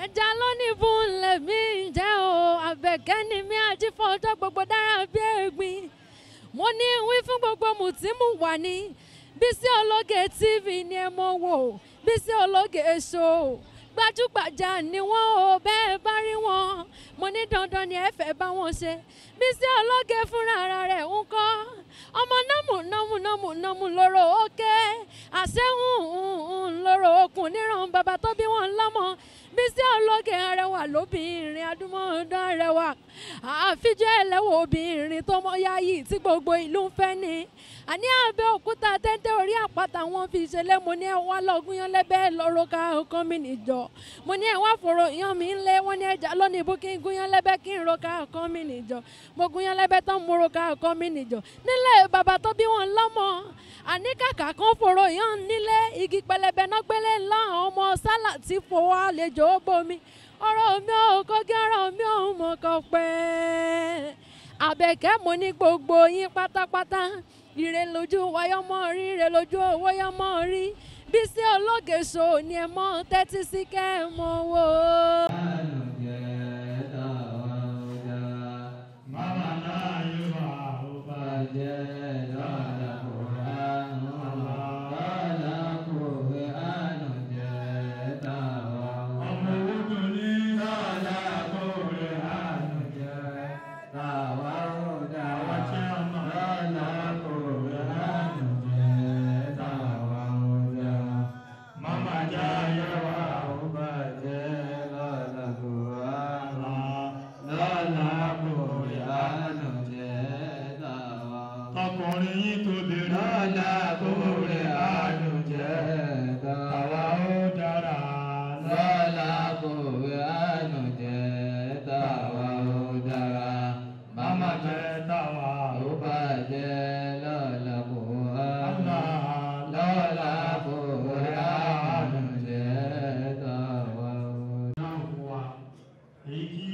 ẹja lónìí fún lèmi jẹ́ o Àbẹ̀kẹ́ ni mi àjífọ́jọ́ gbogbo dára bí ẹ̀gbin mo ní wí fún gbogbo mùtímù wà ní Bísí Ológe TV ni ẹ mọ̀ wò Bísí Ológe show gbajúgbajà ni wọ́n ò bẹ́ẹ̀ bá rí wọn mo ní dandan ni ẹ fẹ́ bá wọn ṣe Bísí Ológe fúnra ara rẹ̀ ń kọ́ ọmọ námù lóró òkè àṣẹ́hùn lóró okùn níran bàbá tó bí wọn lọ́mọ Bísí Ológe arẹwà lóbìnrin adúmọ̀ọ́dán arẹwà àfijọ́ ẹlẹ́wọ̀ obìnrin tó mọ́ yáyì tí gbogbo ìlú ń fẹ́ ni àní Abẹ́òkúta tẹ́tẹ́ orí àpáta wọn fi ṣẹlẹ̀ mo ní ẹ wá lọ́gùn yan lẹ́bẹ̀ẹ́ lọ́rọ́ ká ọkàn mi nìjọ mo ní ẹ wá fòrò yan mi ńlẹ̀ wọ́n ní ẹja lónìí bó kí n gún yan lẹ́bẹ̀ẹ́ kí n ro ká ọkàn mi nìjọ mo gún yan lẹ́bẹ̀ẹ́ tán mo ro ká ọkàn mi nìjọ nílẹ̀ bàbá tó bí wọn lọ́mọ àní kàkà kan fòrò yan nílé igi pẹlẹbẹ náà gbélé ńlá ọmọ sálà tí fowó àlejò bomi ọ̀rọ̀ mi ò kọ́gí ọ̀rọ̀ mi ò mọ̀ kọ́ pẹ́ Àbẹ̀kẹ́ mo ní gbogbo yín pátápátá ire lójú wáyọ́mọ́ rí ire lójú owó yọ́mọ́ rí Bísí Ológe show ni ẹ mọ́ tẹ́tí sí kẹ́ ẹ mọ́ wò. Mama náà yóò máa ó bàjẹ́ lọ́la Kùránù lọ́la Kùránù jẹ́ tàwa. Ọmọ owó tó ní lọ́la Kùránù jẹ́ tàwa ó dá wa tí a mọ̀ lọ́la Kùránù jẹ́ tàwa ó dá. Mama já yẹ wá ó bàjẹ́ lọ́la Kùránù lọ́la Kùránù jẹ́ tàwa. Ọkùnrin yìí tó bèrè lọ́la Kùránù jẹ́ tàwa ó dára. Lọ́la Kùránù jẹ́ tàwa ó dára. Mama jẹ́ tàwa ó bàjẹ́ lọ́la Kùránù. Lọ́la Kùránù jẹ́ tàwa ó dára. Èyí kí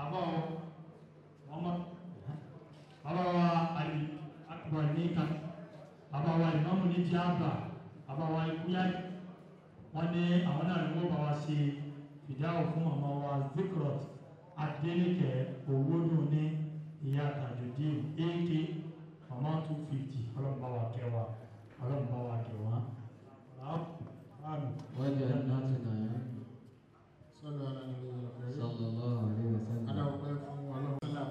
àbọ̀ ọmọ àbáwá àlè àkùbọ̀ nìkan àbáwá ìmọ̀mù ní ti àgbà àbáwá ìkúyà wọn ní àwọn náà ni wọ́n bá wa ṣe fìdáwò fún ọmọ wa Zikrot Adélékè Owódùn ní ìyá Tajudeen AK ọmọ 250 ọlọ́mọba wa kẹwàá ọlọ́mọba wa kẹwàá. wọ́n jẹ́ náà ti nà yẹn. Sọ́dọ̀ ọ̀la ni wọ́n lọ fẹ́. Sallallahu alaihi wasallam. Adáwọ̀pẹ́ fún ọlọ́mọsílà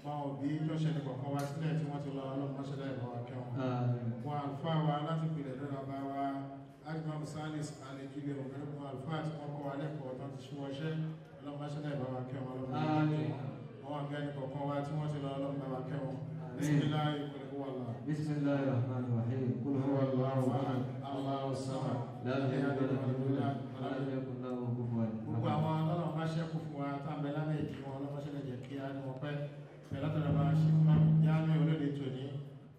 wọn ò bí jọ́ṣẹ́ ní kọ̀ọ̀kan wá sílẹ̀ tí wọ́n ti lọ ọlọ́mọsílà ìbọn wa kẹwọn. Wọn àlùfáà wa láti pèlè lọ́la bá wa Ajimam Salis Alejile ọ̀gbẹ́gun àlùfáà tí wọ́n kọ́ wa lẹ́kọ̀ọ́ tó ti ṣíwọ́ṣẹ́ ọlọ́mọsílà ìbọn wa kẹwọn ọlọ́mọsílà wọn àgbẹ̀ ní kọ̀ọ̀kan wá tí wọ́n ti lọ ọlọ́mọsílà wa kẹwọn. Bismillahi qul huwa Allah. Bismillahir rahmanir rahim. Qul huwa Allahu ahad. Allahu samad. Lam yalid wa lam yakul lahu kufuwan ahad. Gbogbo àwọn ọlọ́run bá ṣẹ́kù fún wa tá a bẹ lábẹ́ ìdí wọn ọlọ́mọṣẹ́lẹ̀ jẹ́ kí á ní wọn pẹ́ pẹ̀lú àtọ̀rọ̀ bá ṣe fún yánú olóde tòní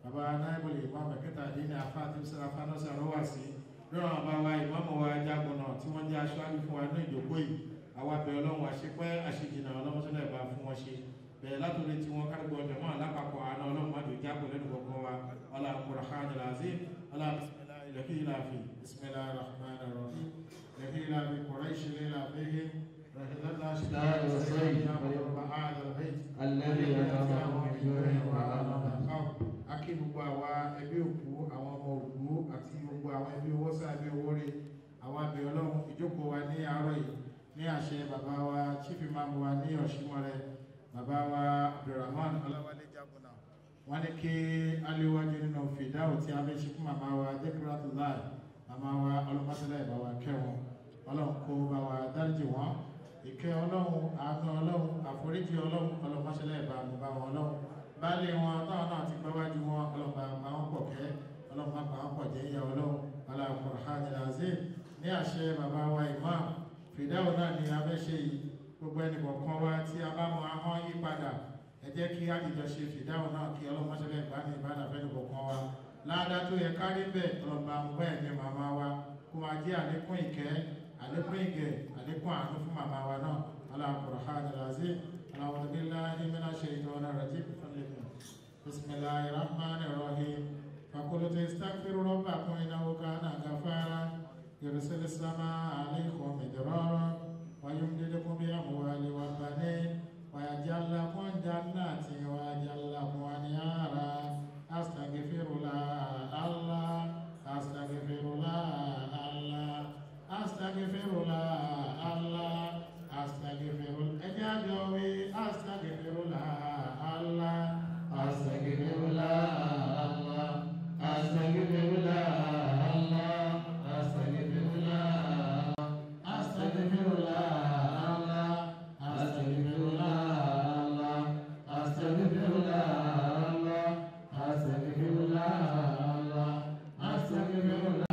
bàbá náírà ìmọ̀ mẹ́kẹ́ta dín ní afá tí ó sẹ́ra fánọ́sì àrọ́wà sí lọ́rọ̀ àbá wa ìmọ̀mọ̀ wa jágbọ̀nà tí wọ́n jẹ́ aṣáájú fún wa ní ìjókòó yìí àwa bẹ̀ ọlọ́run àṣepẹ́ àṣejìnà ọlọ́mọṣẹ́lẹ̀ bá fún wọn ṣe bẹ̀rẹ̀ látòrí tí wọ́n kárìgbọ́ ọjọ́ mọ́ lápapọ̀ àná ọlọ́run má dùn jápọ̀ lẹ́nu gbọ̀ngàn wa ọlá Qur'anul azim ọlá bismillahir rahmanir rahim لهيلا بقريش ليلا بهم رحلة شتاء وصيف ورب هذا البيت الذي يتوفاهم من جوع وآمن خوف akí gbogbo àwa ẹbí òkú àwọn ọmọ òkú àti gbogbo àwọn ẹbí owó sábẹ owó rè àwọn abẹ Ọlọ́run ìjókòó wa ní àárọ̀ yìí ní àṣẹ bàbá wa chief imam wa ní Ọ̀ṣìmọ̀rẹ́ bàbá wa Abdulrahman Ọláwálé Jágúnà wọn ní kí aléwájú nínú fìdáwò tí a fẹ́ ṣe fún bàbá wa Dhikratullah bàbá wa ọlọ́mọsílẹ̀ bàbá kẹwọn Ọlọ́run kó bá wa dáríjì wọn ìkẹ́ Ọlọ́run àánú Ọlọ́run àforíjì Ọlọ́run ọlọ́mọsílẹ̀ bàbá wọn Ọlọ́run baálé wọn táwọn náà ti gbáwájú wọn ọlọ́pàá àwọn pọ̀ kẹ́ ọlọ́pàá àwọn pọ̀ jẹ́ ìyá Ọlọ́run Al-Qur'anul azim ní àṣẹ bàbá wa imam fìdáwò náà ni a fẹ́ ṣe yìí gbogbo ẹnì kọ̀ọ̀kan wa tí a bá mọ ahọ́n yí padà ẹ jẹ́ kí á jìjọ ṣe fìdáwò náà kí ọlọ́mọsílẹ̀ gbá ní ìbádà fẹ́ nìkọ̀ọ̀kan wa láàdá tó yẹ kárí bẹ́ẹ̀ ọlọ́pàá àwọn bẹ́ẹ̀ ni màmá wa kó máa jẹ́ àlékún ìkẹ́ àlékún ìgẹ̀ àlékún àánú fún màmá wa náà Al-Qur'anul azim a'udhu billahi minash shaitanir rajim bismillahir rahmanir rahim faqultu istaghfiru rabbakum innahu kana ghaffara yursilis samaa alaykum midrara astaghfirullah Allah astaghfirullah ẹjẹ́ àjọ wí astaghfirullah Allah astaghfirullah Allah astaghfirullah Allah astaghfirullah astaghfirullah Allah astaghfirullah Allah astaghfirullah Allah astaghfirullah Allah astaghfirullah Allah astaghfirullah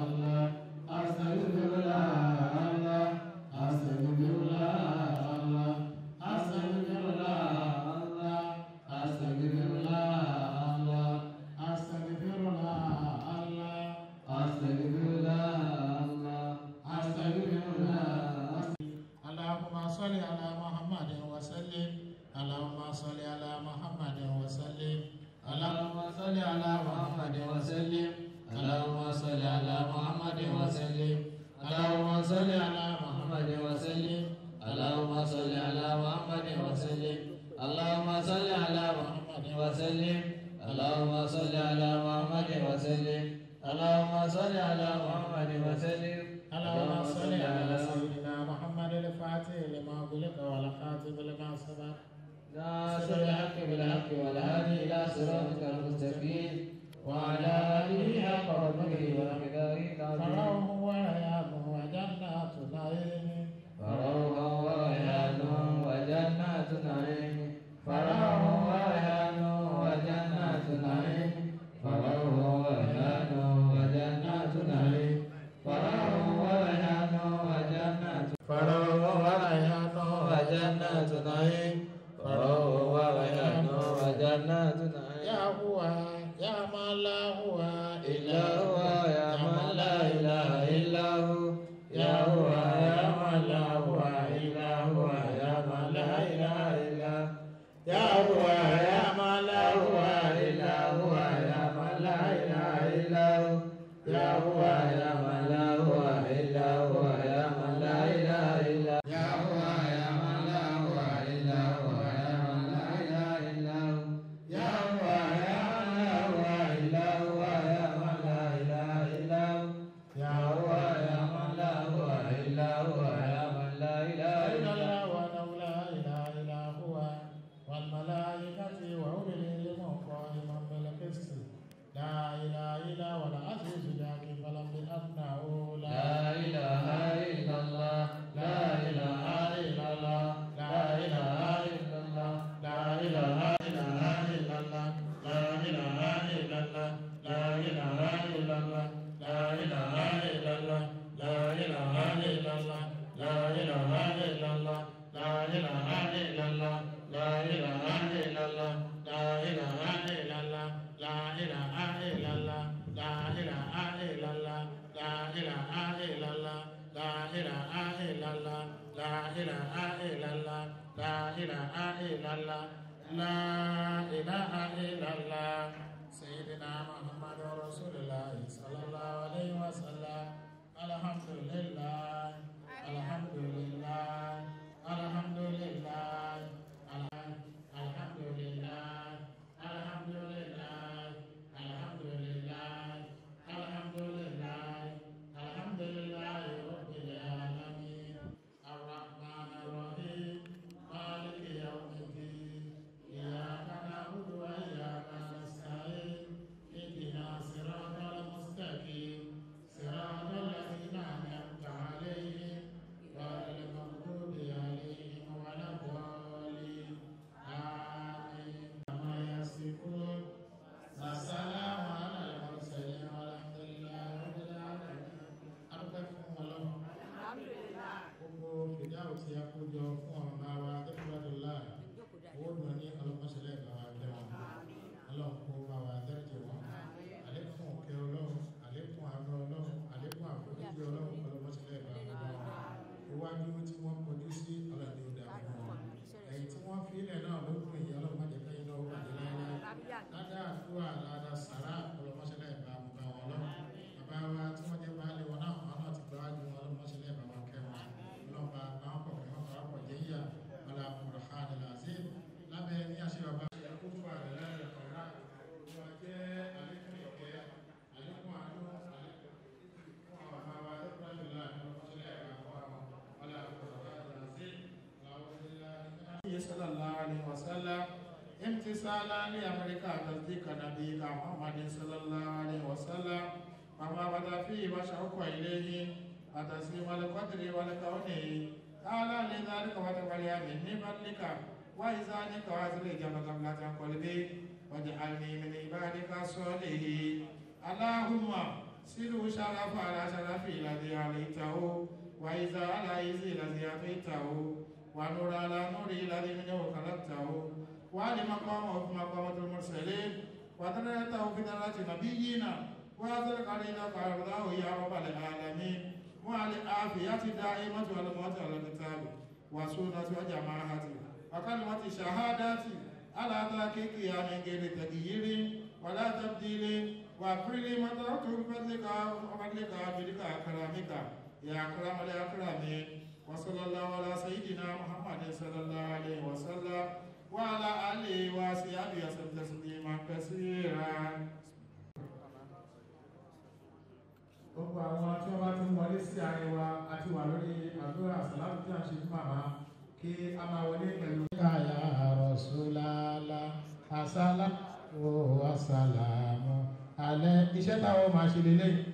Allah astaghfirullah Allah astaghfirullah Allah astaghfirullah Allah astaghfirullah Allah astaghfirullah Allah astaghfirullah Allahumma salli ala Muhammadin wa sallim Allahumma salli ala Muhammadin wa sallim Allahumma salli ala Muhammadin wa sallim Allahumma salli ala Muhammadin wa sallim Allahumma salli ala Muhammadin wa sallim Allahumma salli ala Muhammadin wa sallim Allahumma salli ala Muhammadin wa sallim Allahumma salli ala Muhammadin wa sallim Allahumma salli ala Muhammadin wa sallim Allahumma salli ala sayyidina Muhammadin al-Fatih lima ughliqa wal khatib lima sabaq ناصر الحق بالحق والهادي إلى صراطك المستقيم وعلى آله حق قدره ومقداره العظيم فروح وريان وجنات نعيم فروح وريان وجنات نعيم فروح وريان وجنات نعيم فروح وريان وجنات نعيم فروح وريان وجنات فروح وريان وجنات نعيم فروح وريان وجنات نعيم يا هو يا من لا هو إلا هو يا من لا إله إلا هو يا هو يا من لا هو إلا هو يا من لا إله إلا يا هو يا من لا هو إلا هو يا من لا إله إلا هو يا هو يا من لا هو إلا هو يا من لا إله إلا يا هو يا من لا هو إلا هو يا من لا إله إلا هو يا هو يا من لا هو إلا هو يا من لا إله إلا هو يا هو يا من لا هو إلا هو يا من لا إله إلا الله وحده لا إله إلا هو والملائكة وأولي العلم قائما بالقسط لا إله إلا هو العزيز الحكيم فلم بأنه لا إله إلا الله لا إله إلا الله لا إله إلا الله لا إله إلا الله لا إله إلا الله لا إله إلا الله لا إله إلا الله لا إله إلا الله لا إله إلا الله لا إله إلا الله لا إله إلا الله لا إله إلا الله لا إله إلا الله لا إله إلا الله لا إله إلا الله لا إله إلا الله لا إله إلا الله لا إله إلا الله لا إله إلا الله سيدنا محمد رسول الله صلى الله عليه وسلم الحمد لله الحمد لله الحمد لله الحمد لله الحمد لله الحمد لله الحمد لله الحمد لله رب العالمين الرحمن الرحيم مالك يوم الدين إياك نعبد وإياك نستعين اهدنا الصراط المستقيم صراط الذين أنعمت عليهم غير المغضوب عليهم ولا الضالين آمين كما يصفون والسلام على المرسلين والحمد لله رب العالمين أرجوكم الله gbogbo fìdáwò tí a kó jọ fún ọ̀gá wa dẹ́kúrádọ́lá owó dùn ní ọlọ́mọṣẹ́lẹ̀ bá wa jẹ́ wọn ọlọ́run kó bá wa dẹ́rẹ́jẹ̀ wọn àlékún òkè ọlọ́run àlékún àánú ọlọ́run àlékún àforíjì ọlọ́run ọlọ́mọṣẹ́lẹ̀ bá wa jẹ́ wọn iwájú tí wọ́n kojú sí ọlọ́dẹ òdà wọn ẹ̀yìn tí wọ́n fi ilẹ̀ náà lókun ìyá ọlọ́run májẹ̀ kẹ́yìn náà wà ní láyé ládàá àdúrà ládàá sàrà ọlọ́mọṣẹ́lẹ̀ bá wọn ọlọ́run bàbá wa tí wọ́n jẹ́ baálé wọn náà wọn náà ti gbọ́ wájú wọn ọlọ́mọṣẹ́lẹ̀ bá wọn kẹ́ wọn ọlọ́ba àwọn kọ̀ọ̀kan wọn kọ̀ ọ̀pọ̀ jẹ́ yíyà ọlá Al-Qur'an al-Azim lábẹ́ ní àṣẹ bàbá kúfù àrẹ̀lá ìrọ̀kọ̀rá wọn jẹ́ àlékún ìkẹ́ àlékún àánú àlékún àwọn bàbá wa lọ́pọ̀ صلى الله عليه وسلم امتثالا لأمرك تصديق نبيك محمد صلى الله عليه وسلم وما بدا فيه وشوق إليه وتسليم القدر والكون تعالى لذلك وتولي مني فضلك وإذانك وأزل جمع قبلة قلبي واجعلني من عبادك الصالحين اللهم سلوا شرف على شرف الذي عليته وإذا على إذ الذي أعطيته ونور على نور الذي منه خلقته ولمقامه في مقامة المرسلين ودرجته في درجة نبينا وأزلك علينا قرضاه يا رب العالمين وعلى العافية دائمة والموت على الكتاب وسنة وجماعة وكلمة شهادتي على تحقيق من غير تغيير ولا تبديل واغفر لي ما تركت بفضلك وفضلك بدك أكرمك يا أكرم الأكرمين وصلى الله على سيدنا محمد صلى الله عليه وسلم وعلى آله وصحبه وسلم تسليما كثيرا. Gbogbo àwọn tí wọ́n bá ti ń wọlé sí àárín wa àti wà lórí àdúrà sàlámù tí a ṣe fún màmá kí a máa wọlé pẹ̀lú. Káyà Rasulala asálàmù asálàmù alẹ́ iṣẹ́ táwọn máa ṣe lélẹ́yìn.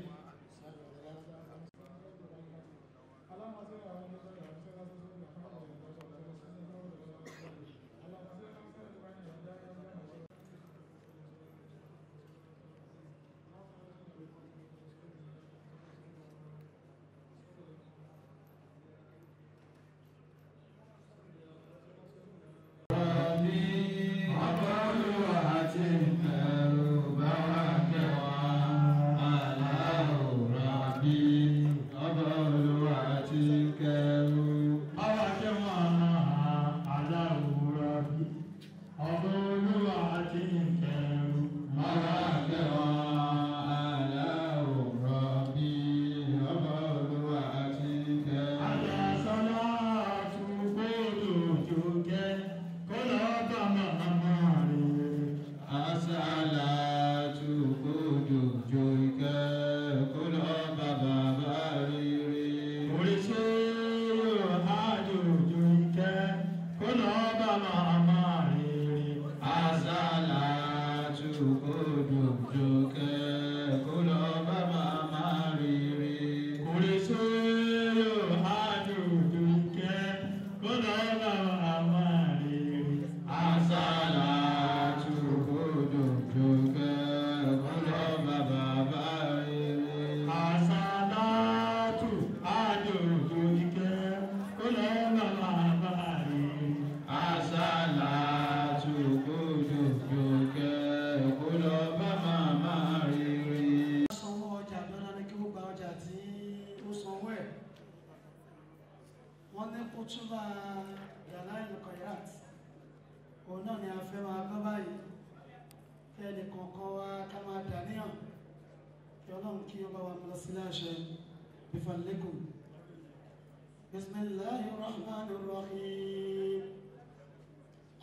بسم الله الرحمن الرحيم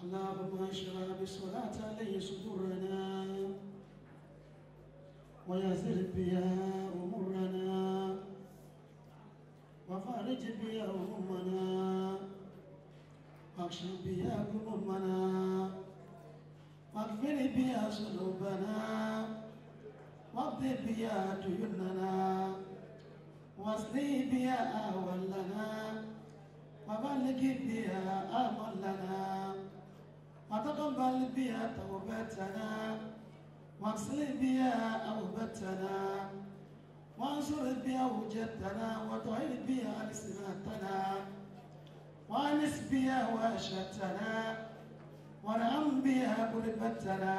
اللهم اشرح بالصلاة عليه صدورنا ويسر بها أمورنا وفرج بها همومنا واكشف بها همومنا واغفر بها ذنوبنا واقض بها ديوننا واصلح بها أولنا وبلغ بها آملنا وتقبل بها توبتنا واغسل بها أوبتنا وانصر بها وجدتنا وطهر بها ألسنتنا وانس بها واشتنا وارحم بها قربتنا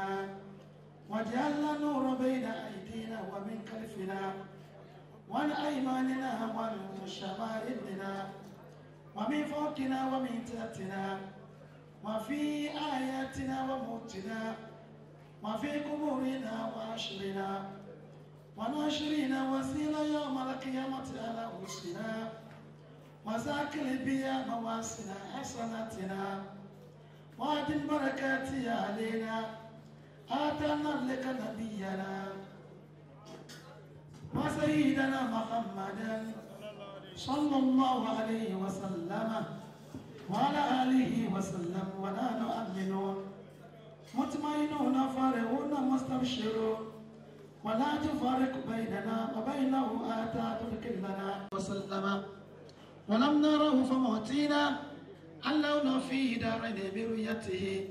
واجعلنا نور بين أيدينا ومن خلفنا وعن أيماننا وعن شمائلنا ومن فوقنا ومن تحتنا وفي آياتنا وموتنا وفي قبورنا وعشرنا ونشرنا وسيل يوم القيامة على وسنا وزاكل بيا مواسنا حسناتنا وعد بركاتي علينا آتنا لك نبينا وسيدنا محمدا صلى الله عليه وسلم وعلى آله وسلم ونحن آمنون مطمئنون فارغون مستبشرون ولا تفارق بيننا وبينه آتا تدخلنا وسلم ولم نره فموتينا اللون في دارين برؤيته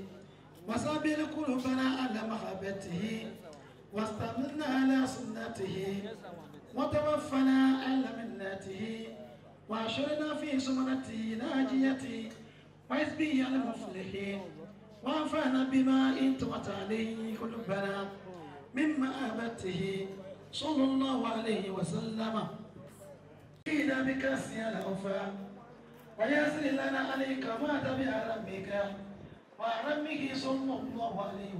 وسابل قلوبنا على محبته واستمنا على سنته وتوفنا على ملته واشرنا في سمرته ناجيته وحزبه المفلحين وانفعنا بما انتمت عليه قلوبنا من محبته صلى الله عليه وسلم إذا بك سيال أوفى ويسر لنا عليك ما تبع ربك وربه صلى الله عليه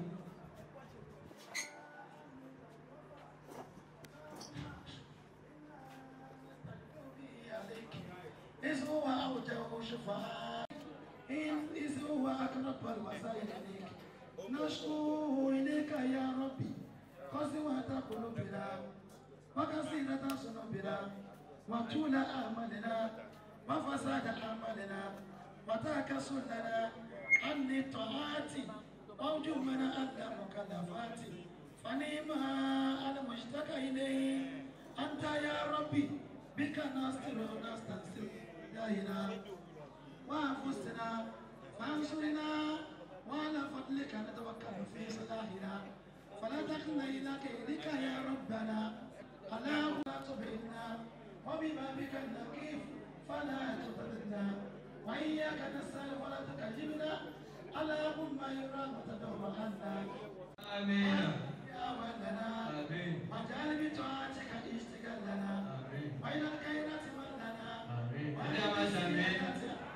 إذ هو أوجه شفاء إذ هو أقرب الوسائل إليك نشكو إليك يا ربي قسوة قلوبنا وكثيرة ذنوبنا وطول آمالنا وفساد أعمالنا وتكاسلنا عن الطاعات ووجوبنا عن المكلفات فنعم المشتكى إليه أنت يا ربي بك نستر ونستنصر إلهنا وأنفسنا فانصرنا وعلى فضلك نتوكل في صلاحنا فلا تكلنا إلى كيدك يا ربنا اللهم لا تبعدنا وببابك النقيف فلا تطردنا وإياك نسأل ولا تكلمنا اللهم يرى وتدور عنا آمين.